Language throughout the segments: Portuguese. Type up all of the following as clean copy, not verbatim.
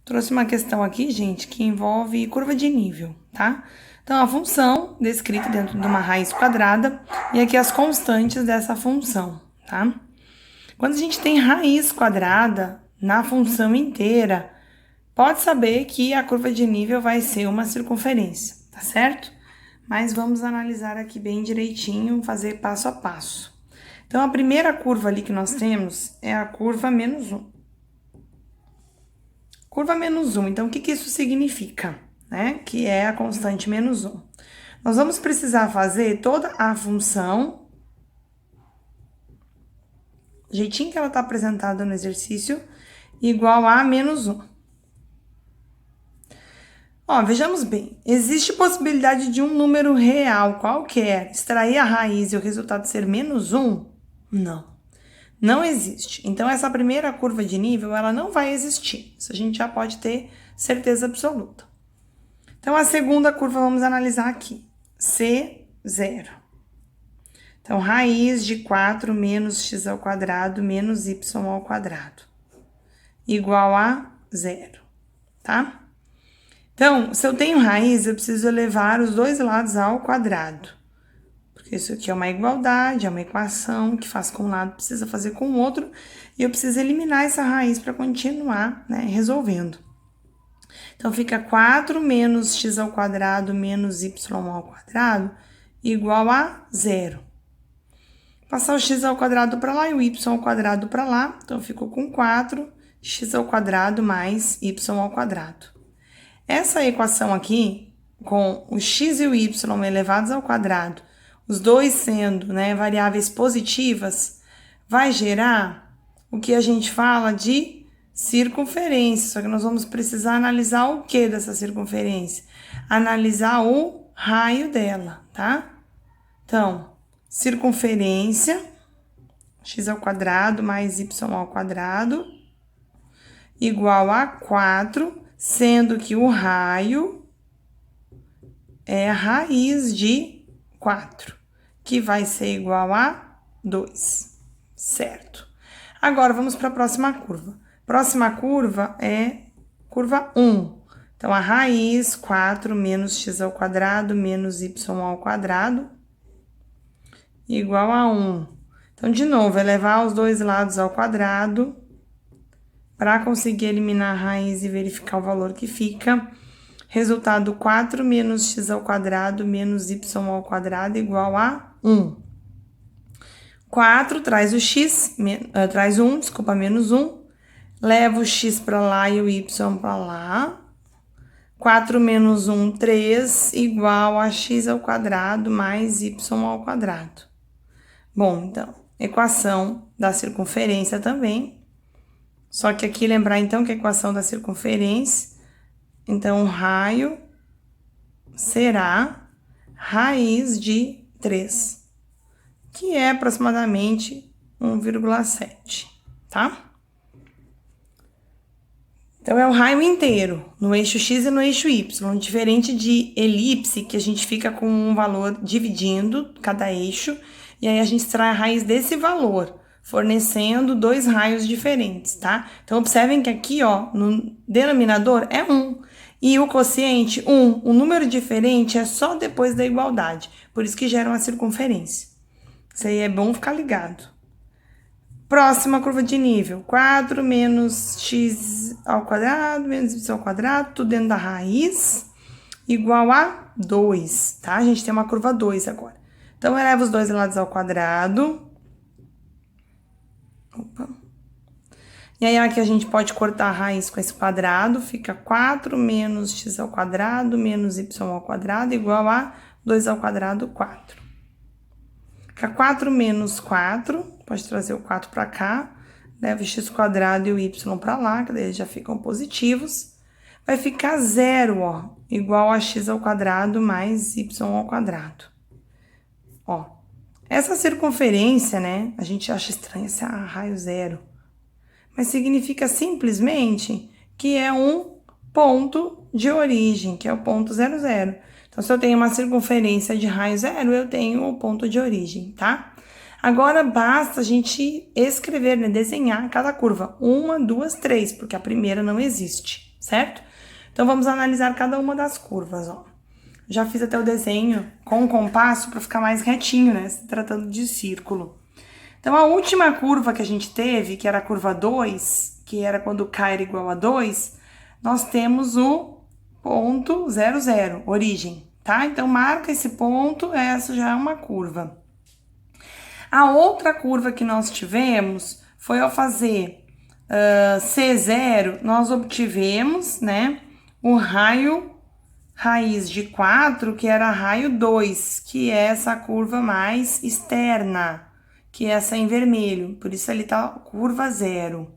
Trouxe uma questão aqui, gente, que envolve curva de nível, tá? Então, a função descrita dentro de uma raiz quadrada e aqui as constantes dessa função, tá? Quando a gente tem raiz quadrada na função inteira, pode saber que a curva de nível vai ser uma circunferência, tá certo? Mas vamos analisar aqui bem direitinho, fazer passo a passo. Então, a primeira curva ali que nós temos é a curva menos 1. Curva menos 1, então, o que isso significa? Né? Que é a constante menos 1. Nós vamos precisar fazer toda a função, do jeitinho que ela está apresentada no exercício, igual a menos 1. Ó, vejamos bem, existe possibilidade de um número real qualquer extrair a raiz e o resultado ser menos 1? Não. Não existe. Então, essa primeira curva de nível, ela não vai existir. Isso a gente já pode ter certeza absoluta. Então, a segunda curva vamos analisar aqui. C0. Então, raiz de 4 menos x ao quadrado menos y ao quadrado. Igual a 0, tá? Então, se eu tenho raiz, eu preciso elevar os dois lados ao quadrado. Porque isso aqui é uma igualdade, é uma equação que faz com um lado, precisa fazer com o outro. E eu preciso eliminar essa raiz para continuar, né, resolvendo. Então, fica 4 menos x ao quadrado menos y ao quadrado igual a 0. Passar o x ao quadrado para lá e o y ao quadrado para lá. Então, ficou com 4 x ao quadrado mais y ao quadrado. Essa equação aqui, com o x e o y elevados ao quadrado, os dois sendo, né, variáveis positivas, vai gerar o que a gente fala de circunferência. Só que nós vamos precisar analisar o que dessa circunferência? Analisar o raio dela, tá? Então, circunferência, x ao quadrado mais y ao quadrado, igual a 4, sendo que o raio é a raiz de 4. Que vai ser igual a 2, certo? Agora, vamos para a próxima curva. Próxima curva é curva 1. Então, a raiz 4 menos x ao quadrado menos y ao quadrado igual a 1. Então, de novo, elevar os dois lados ao quadrado para conseguir eliminar a raiz e verificar o valor que fica. Resultado 4 menos x ao quadrado menos y ao quadrado igual a 1. 4 traz o x, traz 1, desculpa, menos 1. Leva o x para lá e o y para lá. 4 menos 1, 3, igual a x ao quadrado mais y ao quadrado. Bom, então, equação da circunferência também. Só que aqui lembrar, então, que a equação da circunferência, então, o raio será raiz de 3, que é aproximadamente 1,7, tá? Então, é o raio inteiro, no eixo x e no eixo y, diferente de elipse, que a gente fica com um valor dividindo cada eixo, e aí a gente extrai a raiz desse valor, fornecendo dois raios diferentes, tá? Então, observem que aqui, ó, no denominador é 1. E o quociente, 1, o número diferente é só depois da igualdade. Por isso que gera uma circunferência. Isso aí é bom ficar ligado. Próxima curva de nível. 4 menos x ao quadrado menos y ao quadrado, tudo dentro da raiz, igual a 2, tá? A gente tem uma curva 2 agora. Então, eleva os dois lados ao quadrado. Opa. E aí, aqui a gente pode cortar a raiz com esse quadrado, fica 4 menos x ao quadrado menos y ao quadrado igual a 2 ao quadrado, 4. Fica 4 menos 4, pode trazer o 4 para cá, leva o x quadrado e o y para lá, que daí eles já ficam positivos. Vai ficar 0, ó, igual a x ao quadrado mais y ao quadrado. Ó, essa circunferência, né, a gente acha estranho esse raio 0. Mas significa simplesmente que é um ponto de origem, que é o ponto 0, 0. Então, se eu tenho uma circunferência de raio 0, eu tenho o ponto de origem, tá? Agora, basta a gente escrever, né, desenhar cada curva. 1, 2, 3, porque a primeira não existe. certo? Então, vamos analisar cada uma das curvas, ó. Já fiz até o desenho com o compasso para ficar mais retinho, né? Se tratando de círculo. Então, a última curva que a gente teve, que era a curva 2, que era quando K era igual a 2, nós temos o ponto 0, 0, origem, tá? Então, marca esse ponto, essa já é uma curva. A outra curva que nós tivemos foi ao fazer C0, nós obtivemos, né, o raio raiz de 4, que era raio 2, que é essa curva mais externa, que é essa em vermelho, por isso ali tá curva 0.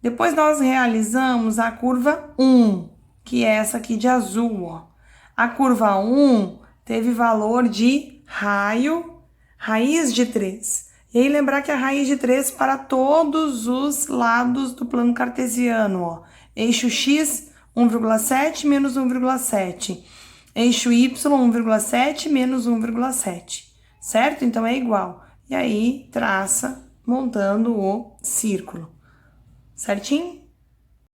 Depois nós realizamos a curva 1, que é essa aqui de azul, ó. A curva 1 teve valor de raiz de 3. E aí lembrar que a raiz de 3 para todos os lados do plano cartesiano, ó. Eixo X, 1,7 menos 1,7. Eixo Y, 1,7 menos 1,7. Certo? Então, é igual. E aí, traça montando o círculo. Certinho?